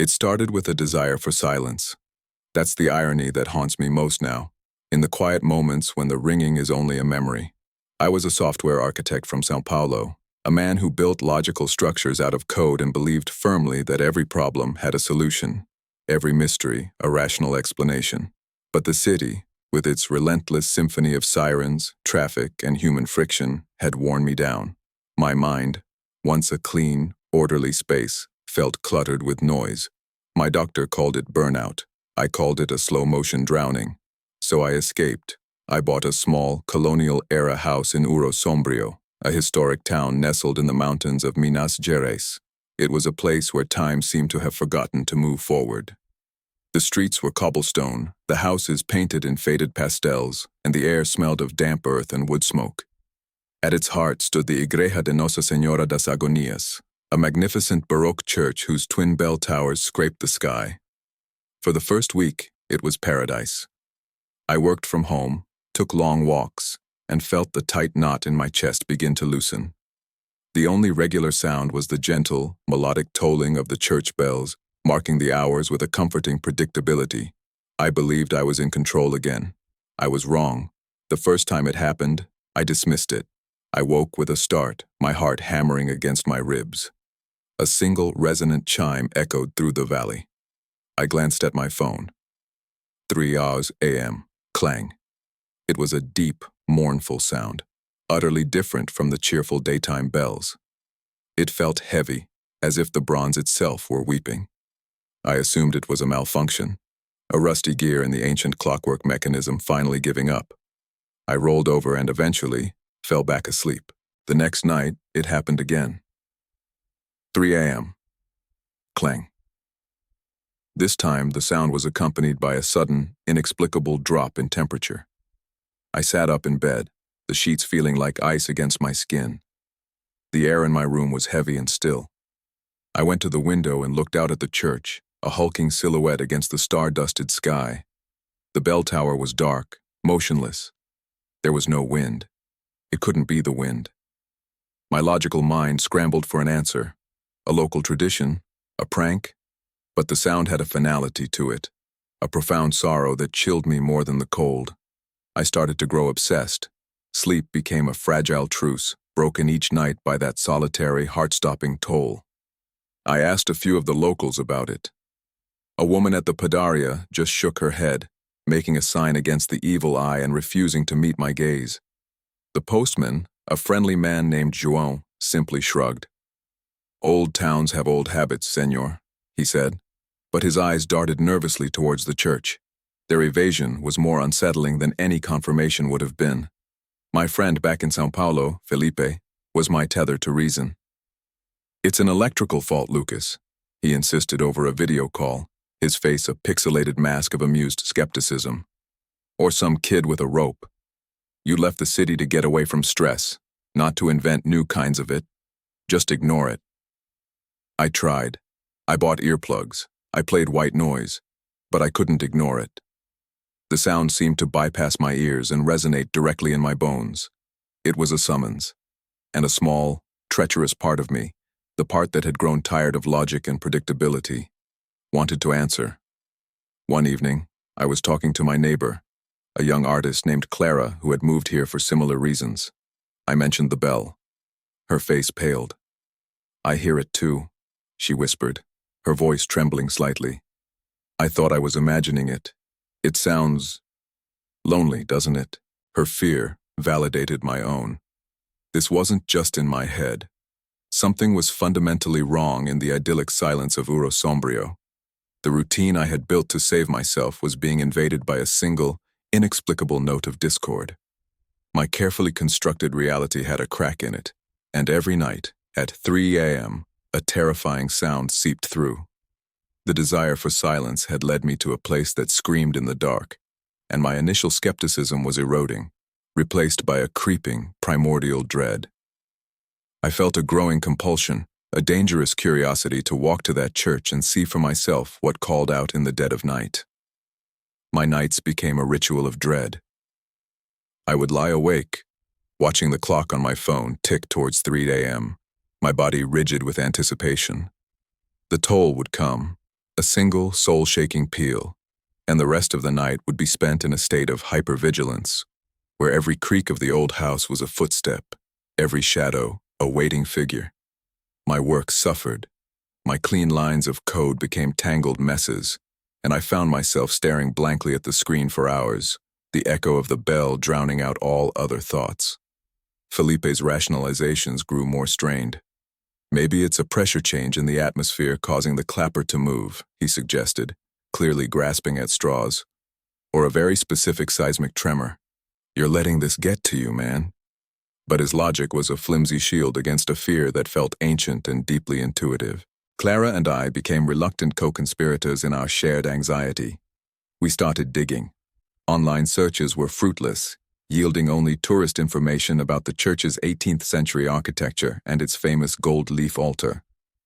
It started with a desire for silence. That's the irony that haunts me most now, in the quiet moments when the ringing is only a memory. I was a software architect from São Paulo, a man who built logical structures out of code and believed firmly that every problem had a solution, every mystery a rational explanation. But the city, with its relentless symphony of sirens, traffic, and human friction, had worn me down. My mind, once a clean, orderly space, felt cluttered with noise. My doctor called it burnout. I called it a slow-motion drowning. So I escaped. I bought a small, colonial-era house in Ouro Sombrio, a historic town nestled in the mountains of Minas Gerais. It was a place where time seemed to have forgotten to move forward. The streets were cobblestone, the houses painted in faded pastels, and the air smelled of damp earth and wood smoke. At its heart stood the Igreja de Nossa Senhora das Agonias, a magnificent Baroque church whose twin bell towers scraped the sky. For the first week, it was paradise. I worked from home, took long walks, and felt the tight knot in my chest begin to loosen. The only regular sound was the gentle, melodic tolling of the church bells, marking the hours with a comforting predictability. I believed I was in control again. I was wrong. The first time it happened, I dismissed it. I woke with a start, my heart hammering against my ribs. A single resonant chime echoed through the valley. I glanced at my phone. 3 hours a.m. Clang. It was a deep, mournful sound, utterly different from the cheerful daytime bells. It felt heavy, as if the bronze itself were weeping. I assumed it was a malfunction, a rusty gear in the ancient clockwork mechanism finally giving up. I rolled over and eventually fell back asleep. The next night, it happened again. 3 a.m. Clang. This time, the sound was accompanied by a sudden, inexplicable drop in temperature. I sat up in bed, the sheets feeling like ice against my skin. The air in my room was heavy and still. I went to the window and looked out at the church, a hulking silhouette against the star-dusted sky. The bell tower was dark, motionless. There was no wind. It couldn't be the wind. My logical mind scrambled for an answer. A local tradition? A prank? But the sound had a finality to it, a profound sorrow that chilled me more than the cold. I started to grow obsessed. Sleep became a fragile truce, broken each night by that solitary, heart-stopping toll. I asked a few of the locals about it. A woman at the Padaria just shook her head, making a sign against the evil eye and refusing to meet my gaze. The postman, a friendly man named João, simply shrugged. "Old towns have old habits, senor," he said, but his eyes darted nervously towards the church. Their evasion was more unsettling than any confirmation would have been. My friend back in São Paulo, Felipe, was my tether to reason. "It's an electrical fault, Lucas," he insisted over a video call, his face a pixelated mask of amused skepticism. "Or some kid with a rope. You left the city to get away from stress, not to invent new kinds of it. Just ignore it." I tried. I bought earplugs. I played white noise, but I couldn't ignore it. The sound seemed to bypass my ears and resonate directly in my bones. It was a summons, and a small, treacherous part of me, the part that had grown tired of logic and predictability, wanted to answer. One evening, I was talking to my neighbor, a young artist named Clara who had moved here for similar reasons. I mentioned the bell. Her face paled. "I hear it too," she whispered, her voice trembling slightly. "I thought I was imagining it. It sounds lonely, doesn't it?" Her fear validated my own. This wasn't just in my head. Something was fundamentally wrong in the idyllic silence of Ouro Sombrio. The routine I had built to save myself was being invaded by a single, inexplicable note of discord. My carefully constructed reality had a crack in it, and every night, at 3 a.m., a terrifying sound seeped through. The desire for silence had led me to a place that screamed in the dark, and my initial skepticism was eroding, replaced by a creeping, primordial dread. I felt a growing compulsion, a dangerous curiosity to walk to that church and see for myself what called out in the dead of night. My nights became a ritual of dread. I would lie awake, watching the clock on my phone tick towards 3 a.m., my body rigid with anticipation. The toll would come, a single soul-shaking peal, and the rest of the night would be spent in a state of hypervigilance, where every creak of the old house was a footstep, every shadow a waiting figure. My work suffered. My clean lines of code became tangled messes, and I found myself staring blankly at the screen for hours, the echo of the bell drowning out all other thoughts. Felipe's rationalizations grew more strained. Maybe it's a pressure change in the atmosphere causing the clapper to move, he suggested, clearly grasping at straws. Or a very specific seismic tremor. You're letting this get to you, man. But his logic was a flimsy shield against a fear that felt ancient and deeply intuitive. Clara and I became reluctant co-conspirators in our shared anxiety. We started digging. Online searches were fruitless, yielding only tourist information about the church's 18th century architecture and its famous gold leaf altar.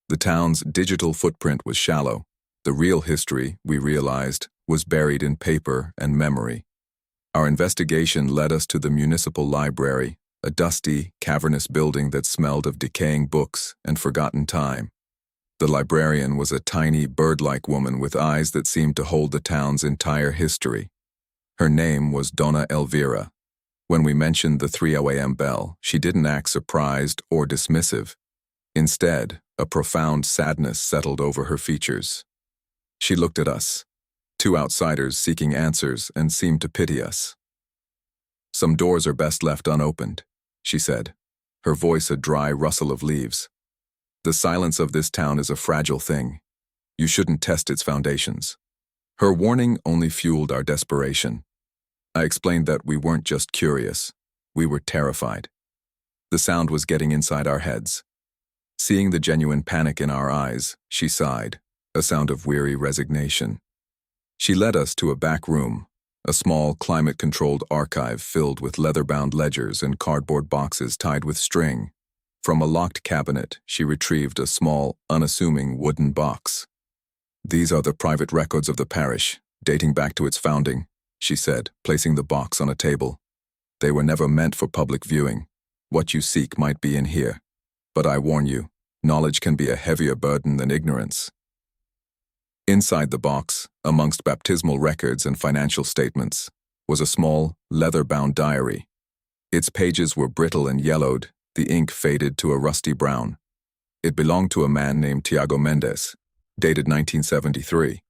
The town's digital footprint was shallow. The real history, we realized, was buried in paper and memory. Our investigation led us to the municipal library, a dusty, cavernous building that smelled of decaying books and forgotten time. The librarian was a tiny, bird-like woman with eyes that seemed to hold the town's entire history. Her name was Donna Elvira. When we mentioned the 3 a.m. bell, she didn't act surprised or dismissive. Instead, a profound sadness settled over her features. She looked at us, two outsiders seeking answers, and seemed to pity us. "Some doors are best left unopened," she said, her voice a dry rustle of leaves. "The silence of this town is a fragile thing. You shouldn't test its foundations." Her warning only fueled our desperation. I explained that we weren't just curious, we were terrified. The sound was getting inside our heads. Seeing the genuine panic in our eyes, she sighed, a sound of weary resignation. She led us to a back room, a small climate-controlled archive filled with leather-bound ledgers and cardboard boxes tied with string. From a locked cabinet, she retrieved a small, unassuming wooden box. "These are the private records of the parish, dating back to its founding," she said, placing the box on a table. "They were never meant for public viewing. What you seek might be in here. But I warn you, knowledge can be a heavier burden than ignorance." Inside the box, amongst baptismal records and financial statements, was a small, leather-bound diary. Its pages were brittle and yellowed, the ink faded to a rusty brown. It belonged to a man named Tiago Mendes, dated 1973.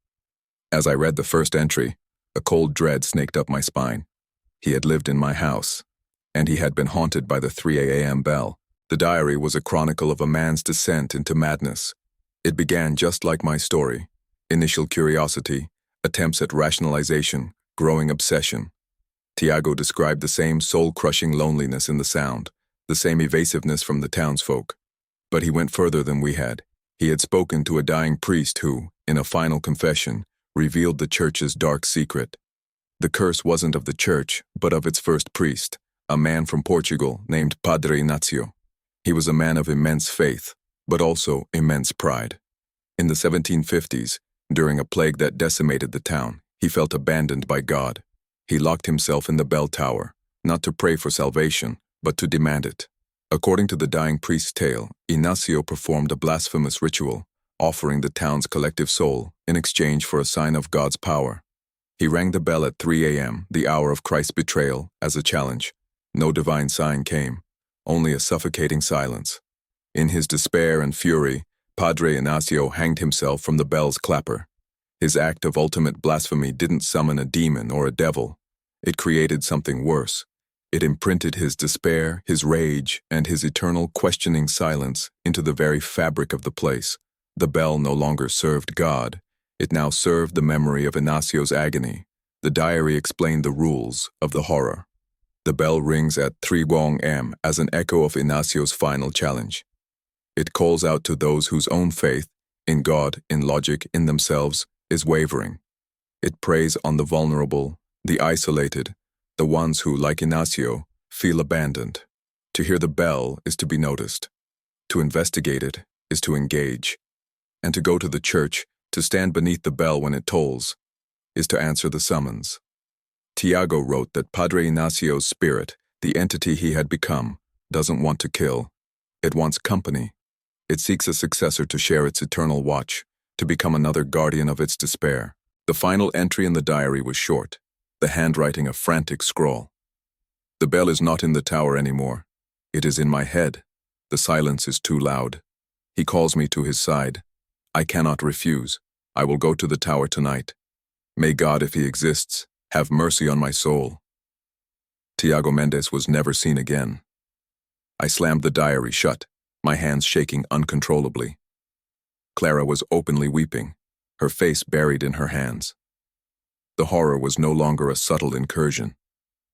As I read the first entry, a cold dread snaked up my spine. He had lived in my house, and he had been haunted by the 3 a.m. bell. The diary was a chronicle of a man's descent into madness. It began just like my story. Initial curiosity, attempts at rationalization, growing obsession. Tiago described the same soul-crushing loneliness in the sound, the same evasiveness from the townsfolk. But he went further than we had. He had spoken to a dying priest who, in a final confession, revealed the church's dark secret. The curse wasn't of the church, but of its first priest, a man from Portugal named Padre Inácio. He was a man of immense faith, but also immense pride. In the 1750s, during a plague that decimated the town, he felt abandoned by God. He locked himself in the bell tower, not to pray for salvation, but to demand it. According to the dying priest's tale, Inácio performed a blasphemous ritual, offering the town's collective soul in exchange for a sign of God's power. He rang the bell at 3 a.m., the hour of Christ's betrayal, as a challenge. No divine sign came, only a suffocating silence. In his despair and fury, Padre Inácio hanged himself from the bell's clapper. His act of ultimate blasphemy didn't summon a demon or a devil. It created something worse. It imprinted his despair, his rage, and his eternal questioning silence into the very fabric of the place. The bell no longer served God. It now served the memory of Inácio's agony. The diary explained the rules of the horror. The bell rings at 3 a.m. as an echo of Inácio's final challenge. It calls out to those whose own faith, in God, in logic, in themselves, is wavering. It preys on the vulnerable, the isolated, the ones who, like Inácio, feel abandoned. To hear the bell is to be noticed. To investigate it is to engage. And to go to the church, to stand beneath the bell when it tolls, is to answer the summons. Tiago wrote that Padre Inácio's spirit, the entity he had become, doesn't want to kill. It wants company. It seeks a successor to share its eternal watch, to become another guardian of its despair. The final entry in the diary was short, the handwriting a frantic scrawl. The bell is not in the tower anymore. It is in my head. The silence is too loud. He calls me to his side. I cannot refuse. I will go to the tower tonight. May God, if he exists, have mercy on my soul. Tiago Mendes was never seen again. I slammed the diary shut, my hands shaking uncontrollably. Clara was openly weeping, her face buried in her hands. The horror was no longer a subtle incursion.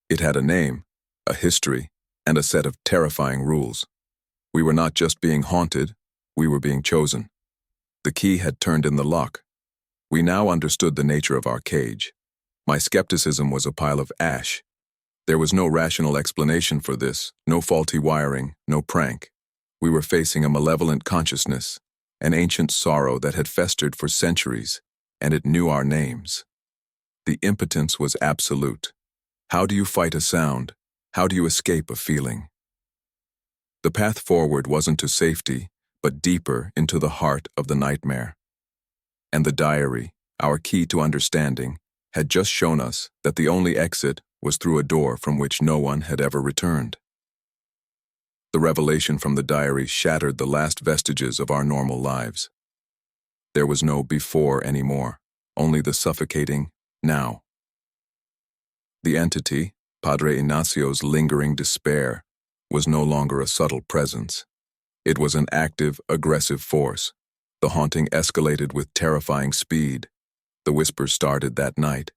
It had a name, a history, and a set of terrifying rules. We were not just being haunted, we were being chosen. The key had turned in the lock. We now understood the nature of our cage. My skepticism was a pile of ash. There was no rational explanation for this, no faulty wiring, no prank. We were facing a malevolent consciousness, an ancient sorrow that had festered for centuries, and it knew our names. The impotence was absolute. How do you fight a sound? How do you escape a feeling? The path forward wasn't to safety, but deeper into the heart of the nightmare. And the diary, our key to understanding, had just shown us that the only exit was through a door from which no one had ever returned. The revelation from the diary shattered the last vestiges of our normal lives. There was no before anymore, only the suffocating now. The entity, Padre Ignacio's lingering despair, was no longer a subtle presence. It was an active, aggressive force. The haunting escalated with terrifying speed. The whispers started that night.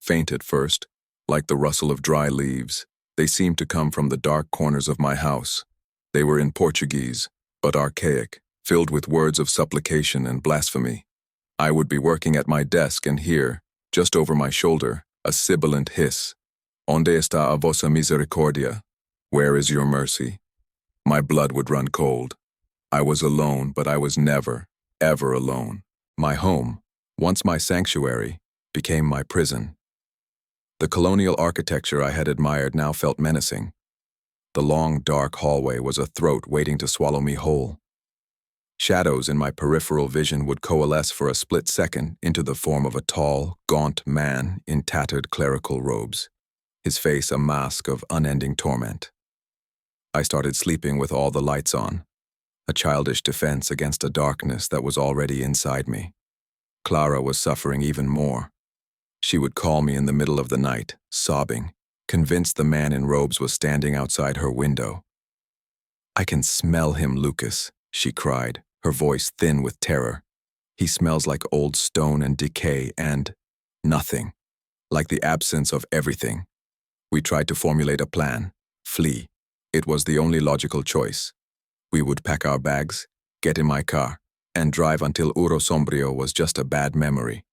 Faint at first, like the rustle of dry leaves, they seemed to come from the dark corners of my house. They were in Portuguese, but archaic, filled with words of supplication and blasphemy. I would be working at my desk and hear, just over my shoulder, a sibilant hiss. Onde está a vossa misericordia? Where is your mercy? My blood would run cold. I was alone, but I was never, ever alone. My home, once my sanctuary, became my prison. The colonial architecture I had admired now felt menacing. The long, dark hallway was a throat waiting to swallow me whole. Shadows in my peripheral vision would coalesce for a split second into the form of a tall, gaunt man in tattered clerical robes, his face a mask of unending torment. I started sleeping with all the lights on, a childish defense against a darkness that was already inside me. Clara was suffering even more. She would call me in the middle of the night, sobbing, convinced the man in robes was standing outside her window. "I can smell him, Lucas," she cried, her voice thin with terror. "He smells like old stone and decay and nothing, like the absence of everything." We tried to formulate a plan. Flee. It was the only logical choice. We would pack our bags, get in my car, and drive until Uro Sombrio was just a bad memory.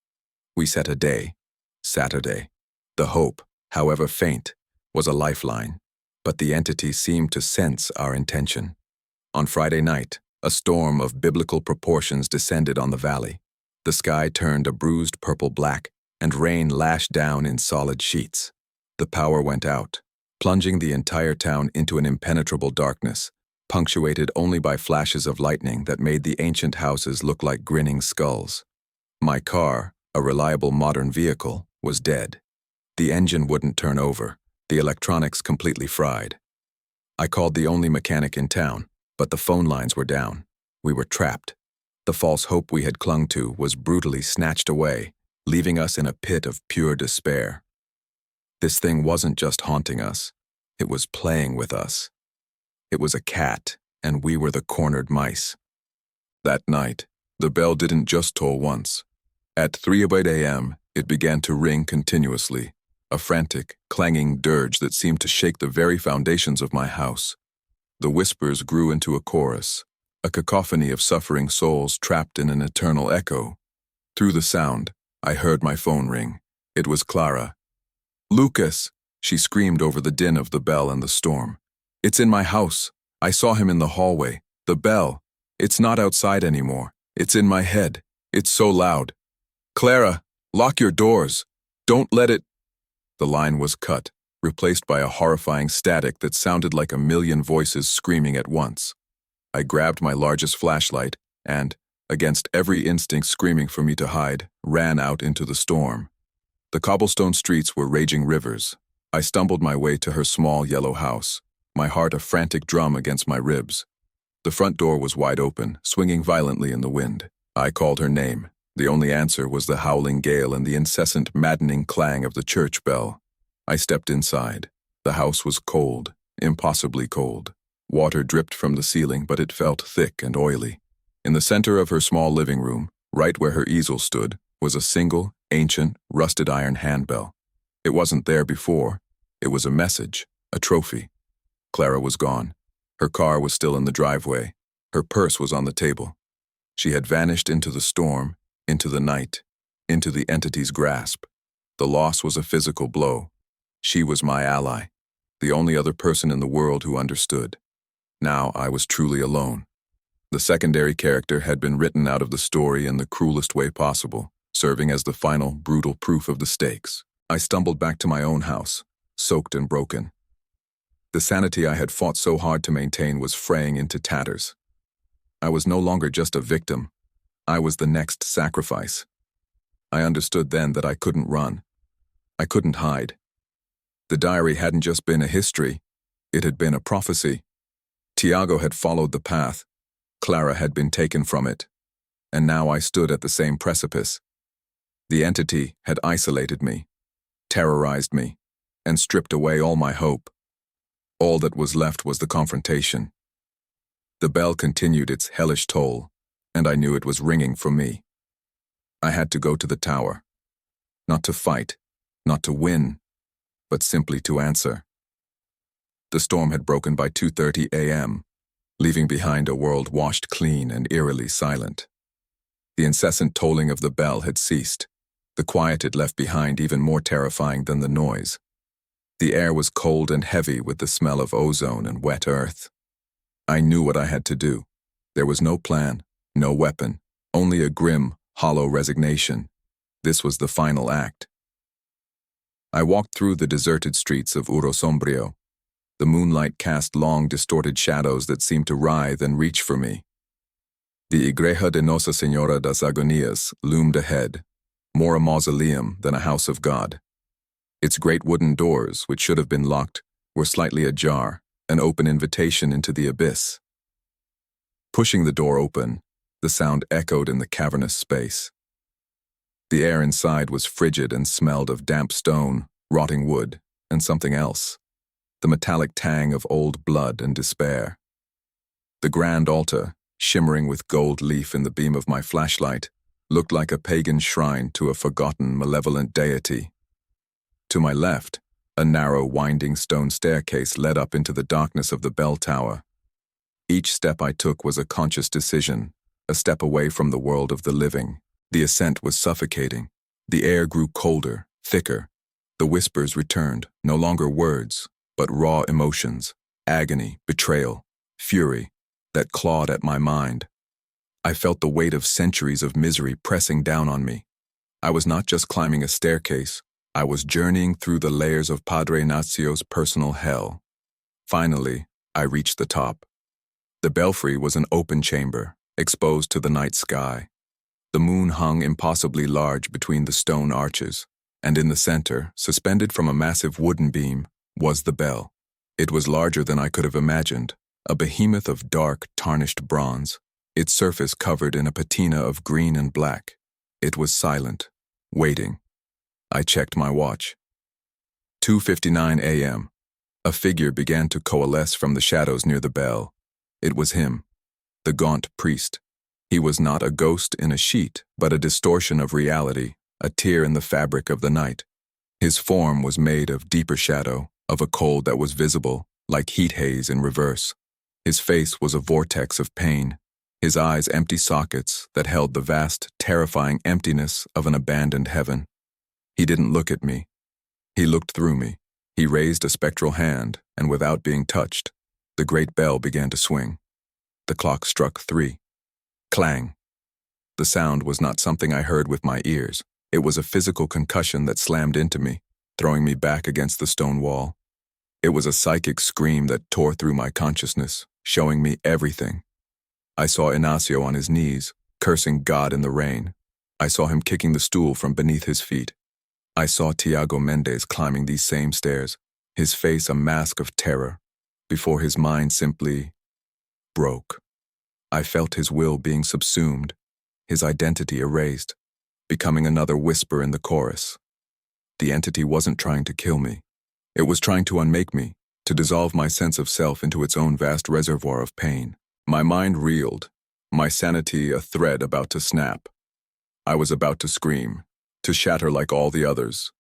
We set a day, Saturday. The hope, however faint, was a lifeline, but the entity seemed to sense our intention. On Friday night, a storm of biblical proportions descended on the valley. The sky turned a bruised purple-black, and rain lashed down in solid sheets. The power went out, plunging the entire town into an impenetrable darkness, punctuated only by flashes of lightning that made the ancient houses look like grinning skulls. My car, a reliable modern vehicle, was dead. The engine wouldn't turn over, the electronics completely fried. I called the only mechanic in town, but the phone lines were down. We were trapped. The false hope we had clung to was brutally snatched away, leaving us in a pit of pure despair. This thing wasn't just haunting us, it was playing with us. It was a cat, and we were the cornered mice. That night, the bell didn't just toll once. At 3 a.m., it began to ring continuously, a frantic, clanging dirge that seemed to shake the very foundations of my house. The whispers grew into a chorus, a cacophony of suffering souls trapped in an eternal echo. Through the sound, I heard my phone ring. It was Clara. "Lucas!" she screamed over the din of the bell and the storm. "It's in my house. I saw him in the hallway. The bell. It's not outside anymore. It's in my head. It's so loud. Clara, lock your doors. Don't let it—" The line was cut, replaced by a horrifying static that sounded like a million voices screaming at once. I grabbed my largest flashlight and, against every instinct screaming for me to hide, ran out into the storm. The cobblestone streets were raging rivers. I stumbled my way to her small yellow house, my heart a frantic drum against my ribs. The front door was wide open, swinging violently in the wind. I called her name. The only answer was the howling gale and the incessant, maddening clang of the church bell. I stepped inside. The house was cold, impossibly cold. Water dripped from the ceiling, but it felt thick and oily. In the center of her small living room, right where her easel stood, was a single, ancient, rusted iron handbell. It wasn't there before. It was a message, a trophy. Clara was gone. Her car was still in the driveway. Her purse was on the table. She had vanished into the storm, into the night, into the entity's grasp. The loss was a physical blow. She was my ally, the only other person in the world who understood. Now I was truly alone. The secondary character had been written out of the story in the cruelest way possible, serving as the final, brutal proof of the stakes. I stumbled back to my own house, soaked and broken. The sanity I had fought so hard to maintain was fraying into tatters. I was no longer just a victim. I was the next sacrifice. I understood then that I couldn't run. I couldn't hide. The diary hadn't just been a history, it had been a prophecy. Tiago had followed the path. Clara had been taken from it. And now I stood at the same precipice. The entity had isolated me, terrorized me, and stripped away all my hope. All that was left was the confrontation. The bell continued its hellish toll, and I knew it was ringing for me. I had to go to the tower. Not to fight, not to win, but simply to answer. The storm had broken by 2:30 a.m., leaving behind a world washed clean and eerily silent. The incessant tolling of the bell had ceased. The quiet it left behind even more terrifying than the noise. The air was cold and heavy with the smell of ozone and wet earth. I knew what I had to do. There was no plan, no weapon, only a grim, hollow resignation. This was the final act. I walked through the deserted streets of Urosombrio. The moonlight cast long, distorted shadows that seemed to writhe and reach for me. The Igreja de Nossa Senhora das Agonias loomed ahead, more a mausoleum than a house of God. Its great wooden doors, which should have been locked, were slightly ajar, an open invitation into the abyss. Pushing the door open, the sound echoed in the cavernous space. The air inside was frigid and smelled of damp stone, rotting wood, and something else. The metallic tang of old blood and despair. The grand altar, shimmering with gold leaf in the beam of my flashlight, looked like a pagan shrine to a forgotten, malevolent deity. To my left, a narrow, winding stone staircase led up into the darkness of the bell tower. Each step I took was a conscious decision, a step away from the world of the living. The ascent was suffocating. The air grew colder, thicker. The whispers returned, no longer words, but raw emotions, agony, betrayal, fury, that clawed at my mind. I felt the weight of centuries of misery pressing down on me. I was not just climbing a staircase, I was journeying through the layers of Padre Ignacio's personal hell. Finally, I reached the top. The belfry was an open chamber, exposed to the night sky. The moon hung impossibly large between the stone arches, and in the center, suspended from a massive wooden beam, was the bell. It was larger than I could have imagined, a behemoth of dark, tarnished bronze, its surface covered in a patina of green and black. It was silent, waiting. I checked my watch. 2:59 a.m. A figure began to coalesce from the shadows near the bell. It was him, the gaunt priest. He was not a ghost in a sheet, but a distortion of reality, a tear in the fabric of the night. His form was made of deeper shadow, of a cold that was visible, like heat haze in reverse. His face was a vortex of pain, his eyes empty sockets that held the vast, terrifying emptiness of an abandoned heaven. He didn't look at me. He looked through me. He raised a spectral hand, and without being touched, the great bell began to swing. The clock struck 3. Clang. The sound was not something I heard with my ears. It was a physical concussion that slammed into me, throwing me back against the stone wall. It was a psychic scream that tore through my consciousness, showing me everything. I saw Ignacio on his knees, cursing God in the rain. I saw him kicking the stool from beneath his feet. I saw Tiago Mendes climbing these same stairs, his face a mask of terror, before his mind simply broke. I felt his will being subsumed, his identity erased, becoming another whisper in the chorus. The entity wasn't trying to kill me. It was trying to unmake me, to dissolve my sense of self into its own vast reservoir of pain. My mind reeled, my sanity a thread about to snap. I was about to scream, to shatter like all the others.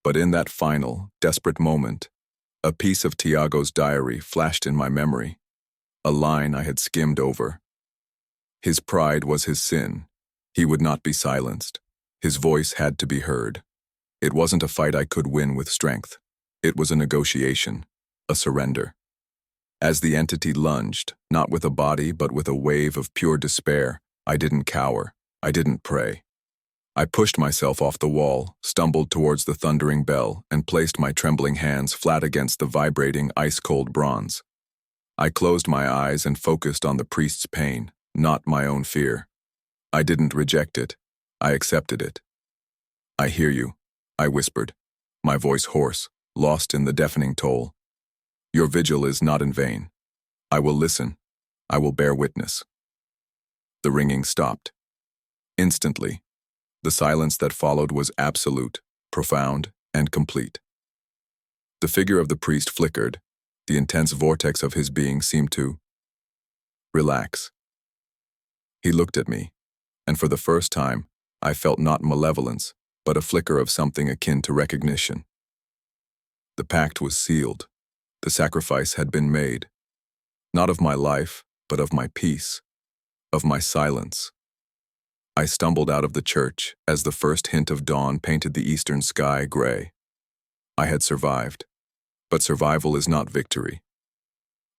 But in that final, desperate moment, a piece of Tiago's diary flashed in my memory, a line I had skimmed over. His pride was his sin. He would not be silenced. His voice had to be heard. It wasn't a fight I could win with strength. It was a negotiation, a surrender. As the entity lunged, not with a body but with a wave of pure despair, I didn't cower. I didn't pray. I pushed myself off the wall, stumbled towards the thundering bell, and placed my trembling hands flat against the vibrating, ice-cold bronze. I closed my eyes and focused on the priest's pain, not my own fear. I didn't reject it. I accepted it. "I hear you," I whispered, my voice hoarse, lost in the deafening toll. "Your vigil is not in vain. I will listen. I will bear witness." The ringing stopped. Instantly. The silence that followed was absolute, profound, and complete. The figure of the priest flickered. The intense vortex of his being seemed to relax. He looked at me, and for the first time, I felt not malevolence, but a flicker of something akin to recognition. The pact was sealed. The sacrifice had been made. Not of my life, but of my peace, of my silence. I stumbled out of the church as the first hint of dawn painted the eastern sky gray. I had survived, but survival is not victory.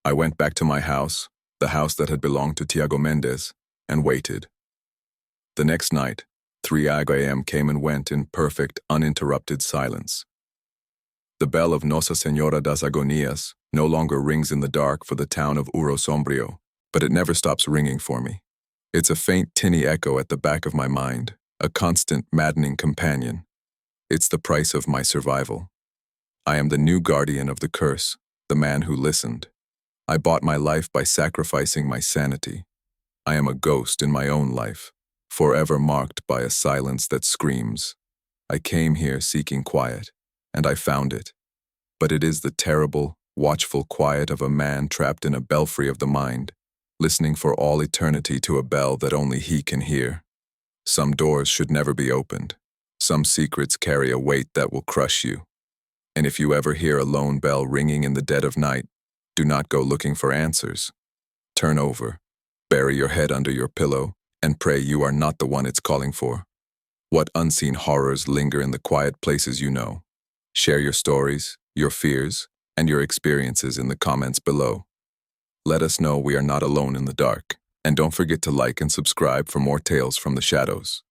I went back to my house, the house that had belonged to Tiago Mendes, and waited. The next night, 3 a.m. came and went in perfect, uninterrupted silence. The bell of Nossa Senhora das Agonias no longer rings in the dark for the town of Ouro Sombrio, but it never stops ringing for me. It's a faint, tinny echo at the back of my mind, a constant, maddening companion. It's the price of my survival. I am the new guardian of the curse, the man who listened. I bought my life by sacrificing my sanity. I am a ghost in my own life, forever marked by a silence that screams. I came here seeking quiet, and I found it. But it is the terrible, watchful quiet of a man trapped in a belfry of the mind, listening for all eternity to a bell that only he can hear. Some doors should never be opened. Some secrets carry a weight that will crush you. And if you ever hear a lone bell ringing in the dead of night, do not go looking for answers. Turn over, bury your head under your pillow, and pray you are not the one it's calling for. What unseen horrors linger in the quiet places you know? Share your stories, your fears, and your experiences in the comments below. Let us know we are not alone in the dark, and don't forget to like and subscribe for more tales from the shadows.